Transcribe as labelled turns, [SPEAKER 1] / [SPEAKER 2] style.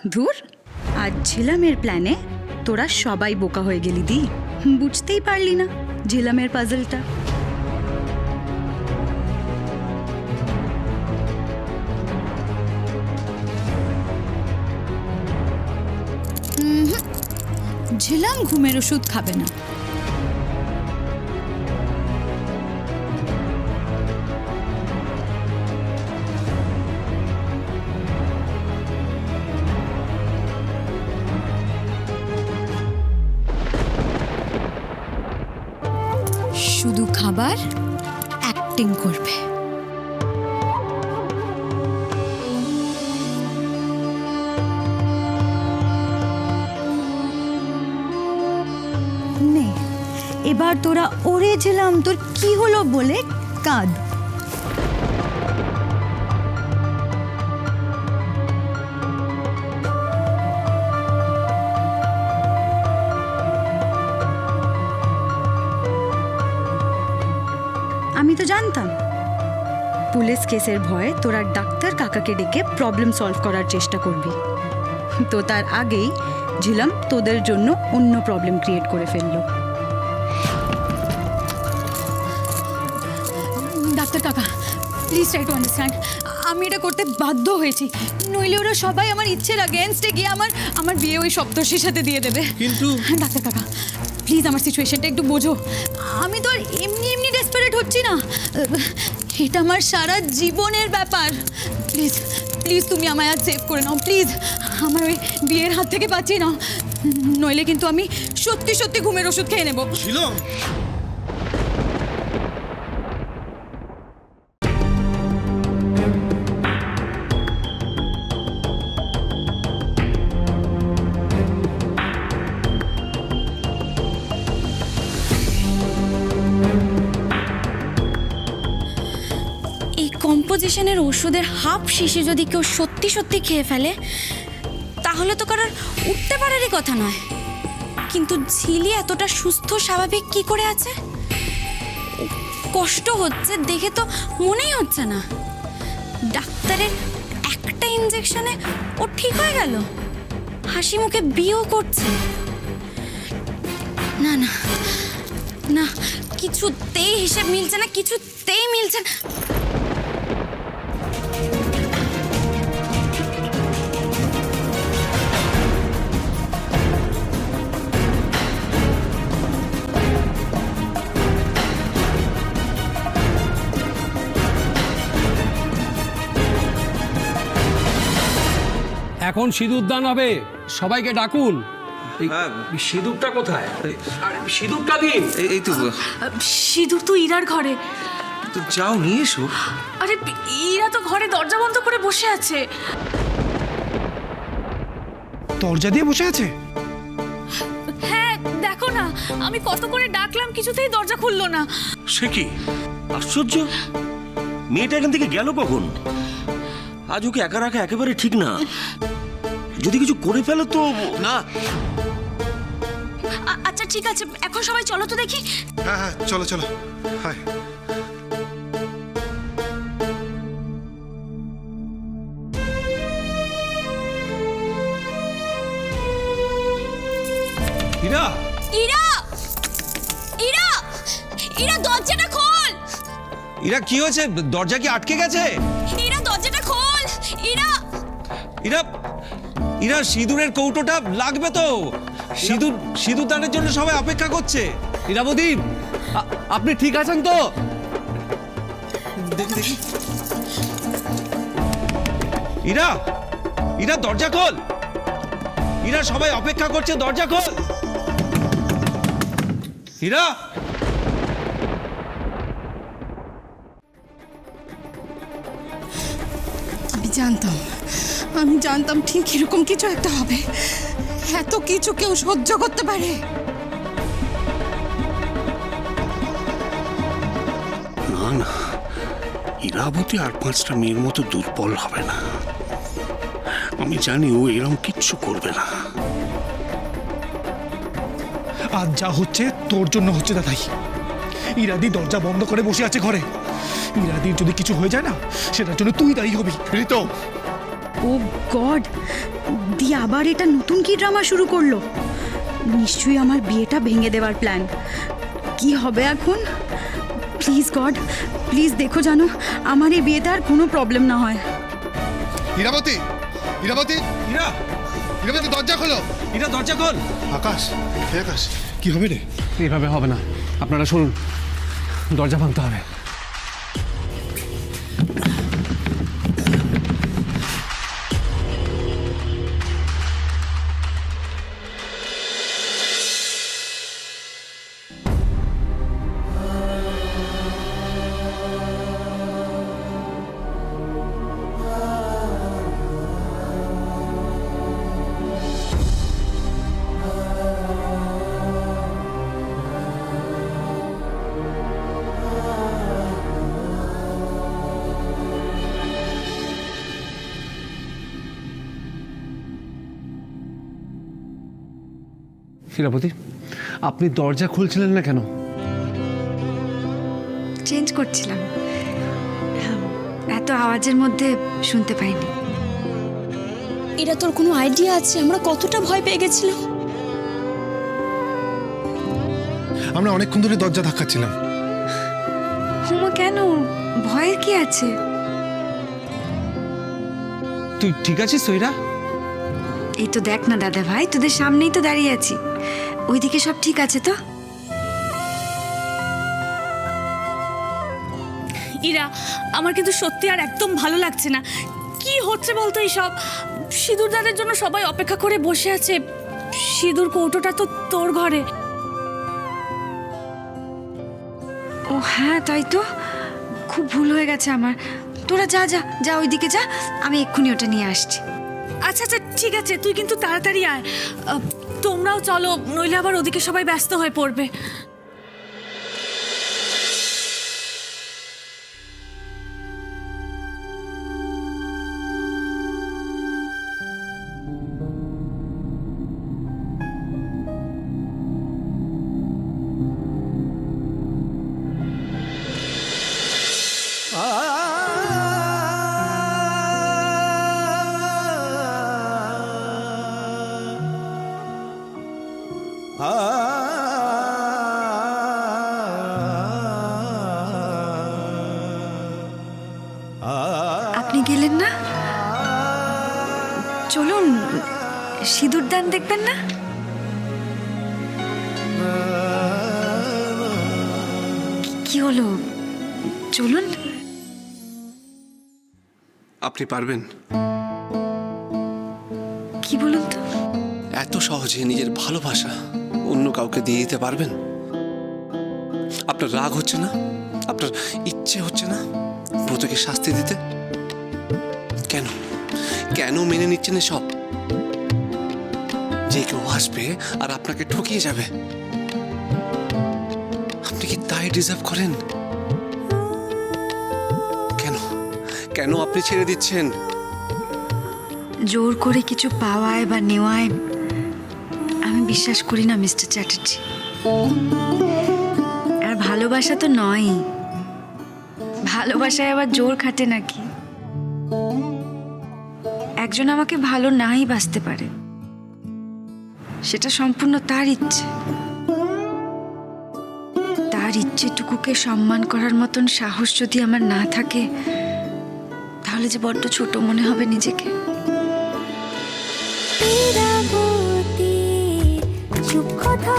[SPEAKER 1] ধুর, আজ ঝিলামের প্ল্যানে তোরা সবাই বোকা হয়ে গেলি দি। বুঝতেই পারলি না ঝিলামের পাজলটা।
[SPEAKER 2] ঝিলাম ঘুমের ওষুধ খাবে না। শুধু খাবার অ্যাক্টিং করবে।
[SPEAKER 1] নে, এবার তোরা ওরে ঝিলাম তোর কি হলো বলে কাঁদ। আমি তো জানতাম পুলিশ কেসের ভয়ে তোরা ডাক্তার কাকাকে ডেকে প্রবলেম সলভ করার চেষ্টা করবি, তো তার আগেই ঝিলাম তোদের জন্য অন্য প্রবলেম ক্রিয়েট করে ফেললো।
[SPEAKER 2] ডাক্তার কাকা, প্লিজ ট্রাই টু আন্ডারস্ট্যান্ড। আমি এটা করতে বাধ্য হয়েছি, নইলে ওরা সবাই আমার ইচ্ছের আগেনস্টে গিয়ে আমার বিয়ে ওই সপ্তর্ষির সাথে দিয়ে দেবে।
[SPEAKER 3] কিন্তু
[SPEAKER 2] ডাক্তার কাকা, প্লিজ আমার সিচুয়েশনটা একটু বোঝো। আমি তো আর এমনি এমনি ডেসপারেট হচ্ছি না, এটা আমার সারা জীবনের ব্যাপার। প্লিজ প্লিজ তুমি আমায় আজ সেভ করে নাও, প্লিজ আমার ওই বিয়ের হাত থেকে বাঁচিয়ে নাও, নইলে কিন্তু আমি সত্যি সত্যি ঘুমের ওষুধ খেয়ে নেবো।
[SPEAKER 3] ঝিলম,
[SPEAKER 4] এই কম্পোজিশনের ওষুধের হাফ শিশি যদি কেউ সত্যি সত্যি খেয়ে ফেলে তাহলে তো কারোর উঠতে পারারই কথা নয়, কিন্তু ঝিলি এতটা সুস্থ স্বাভাবিক কি করে আছে? কষ্ট হচ্ছে দেখে তো মনেই হচ্ছে না। ডাক্তারের একটা ইনজেকশনে ও ঠিক হয়ে গেল, হাসি মুখে বিয়েও করছে। না না না, কিছুতেই হিসেব মিলছে না, কিছুতেই মিলছে না।
[SPEAKER 5] এখন সিঁদুরদান হবে, সবাইকে ডাকুন।
[SPEAKER 3] হ্যাঁ।
[SPEAKER 5] সিঁদুরটা কোথায়? আরে সিঁদুরটা দিন।
[SPEAKER 3] এই তো
[SPEAKER 6] সিঁদুর তো ইরার ঘরে।
[SPEAKER 3] তো যাও নিয়ে এসো।
[SPEAKER 6] আরে ইরা তো ঘরে দরজা বন্ধ করে বসে আছে।
[SPEAKER 7] দরজা দিয়ে বসে আছে?
[SPEAKER 6] হ্যাঁ দেখো না, আমি কত করে ডাকলাম কিছুতেই দরজা খুললো না।
[SPEAKER 8] সে কি আশ্চর্য, মেয়েটা এখান থেকে গেল কখন? আজ ওকে একা রাখা একেবারে ঠিক না, যদি কিছু করে ফেলো তো।
[SPEAKER 3] না,
[SPEAKER 6] আচ্ছা ঠিক আছে, এখন সবাই চলো তো দেখি।
[SPEAKER 7] হ্যাঁ হ্যাঁ, চলো চলো। হায়,
[SPEAKER 5] হীরা,
[SPEAKER 6] ইরা ইরা ইরা দরজাটা খোল।
[SPEAKER 3] ইরা কি হয়েছে? দরজা কি আটকে গেছে?
[SPEAKER 6] ইরা দরজাটা খোল। ইরা
[SPEAKER 3] ইরা ইরা সিঁদুরের কৌটোটা লাগবে তো। সিঁদুর দানের জন্য সবাই অপেক্ষা করছে।
[SPEAKER 5] হীরাবতী, আপনি ঠিক আছেন তো?
[SPEAKER 3] দেখি দেখি। ইরা ইরা দরজা খোল। ইরা সবাই অপেক্ষা করছে, দরজা খোল। ইরা,
[SPEAKER 2] আমি জানতাম ঠিক এরকম কিছু একটা হবে। এত কিছু কেউ সহ্য করতে পারে?
[SPEAKER 8] না না, ইরাবতী আর 5টা মেয়ের মতো দুর্বল হবে না। আমি জানি ও এরকম কিচ্ছু করবে না।
[SPEAKER 7] আজ যা হচ্ছে তোর জন্য হচ্ছে দাদাই। ইরাদি দরজা বন্ধ করে বসে আছে ঘরে। ইরাদির যদি কিছু হয়ে যায় না, সেটার জন্য তুই দায়ী হবি। ঋতো,
[SPEAKER 1] ও গড, দিয়ে আবার এটা নতুন কি ড্রামা শুরু করলো? নিশ্চয়ই আমার বিয়েটা ভেঙে দেওয়ার প্ল্যান। কি হবে এখন? প্লিজ গড, প্লিজ দেখো জানো আমার এই বিয়েতে আর কোনো প্রবলেম না হয়।
[SPEAKER 9] ইরাবতী, ইরাবতী,
[SPEAKER 3] ইরা,
[SPEAKER 9] ইরাবতী, দরজা খোলো।
[SPEAKER 3] ইরা দরজা খোল।
[SPEAKER 9] আকাশ, হে আকাশ, কি হবে রে?
[SPEAKER 5] এইভাবে হবে না, আপনারা শুনুন, দরজা ভাঙতে হবে। হীরাবতী, আপনি দরজা খুলছিলেন না কেন?
[SPEAKER 10] চেঞ্জ করছিলাম, এত আওয়াজের মধ্যে শুনতে পাইনি।
[SPEAKER 4] এরা তোর কোনো আইডিয়া আছে আমরা কতটা ভয় পেয়ে গেছিলাম?
[SPEAKER 9] আমরা অনেকক্ষণ ধরে দরজা ধাক্কাচ্ছিলাম।
[SPEAKER 10] হুমা, কেন? ভয়ের কি আছে?
[SPEAKER 3] তুই ঠিক আছিস সৈরা?
[SPEAKER 10] এই তো দেখ না দাদা ভাই, তোদের সামনেই তো দাঁড়িয়ে আছি। ওইদিকে সব ঠিক আছে তো?
[SPEAKER 6] ইরা, আমার কিন্তু সত্যি আর একদম ভালো লাগছে না। কি হচ্ছে বলতো এইসব? সিঁদুরদানের জন্য সবাই অপেক্ষা করে বসে আছে। সিঁদুর কৌটোটা তো তোর ঘরে।
[SPEAKER 10] ও হ্যাঁ, তাই তো, খুব ভুল হয়ে গেছে আমার। তোরা যা যা যা, ওইদিকে যা, আমি এক্ষুনি ওটা নিয়ে আসছি।
[SPEAKER 6] আচ্ছা আচ্ছা ঠিক আছে, তুই কিন্তু তাড়াতাড়ি আয়। তোমরাও চলো, নইলে আবার ওদিকে সবাই ব্যস্ত হয়ে পড়বে।
[SPEAKER 10] আপনি গেলেন না? চলুন, সিঁদুরদান দেখবেন না? কি হলো, চলুন।
[SPEAKER 11] আপনি পারবেন?
[SPEAKER 10] কি বলুন তো?
[SPEAKER 11] এত সহজে নিজের ভালোবাসা অন্য কাউকে দিয়ে দিতে পারবেন? আপনার রাগ হচ্ছে না? আপনার ইচ্ছে হচ্ছে না ব্রতকে শাস্তি দিতে? কেন কেন মেনে নিচ্ছেন সব? যে কেউ আসবে আর আপনাকে ঠকিয়ে যাবে, আপনি কি তাই ডিজার্ভ করেন? কেন কেন আপনি ছেড়ে দিচ্ছেন?
[SPEAKER 10] জোর করে কিছু পাওয়ায় বা নেওয়ায় আমি বিশ্বাস করি না মিস্টার চ্যাটার্জি। আর ভালোবাসা তো নয়, ভালোবাসায় আবার জোর খাটে নাকি? একজন আমাকে ভালো নাই বাসতে পারে, সেটা সম্পূর্ণ তার ইচ্ছে। তার ইচ্ছেটুকুকে সম্মান করার মতন সাহস যদি আমার না থাকে, তাহলে যে বড্ড ছোট মনে হবে নিজেকে।
[SPEAKER 12] চুপ কথা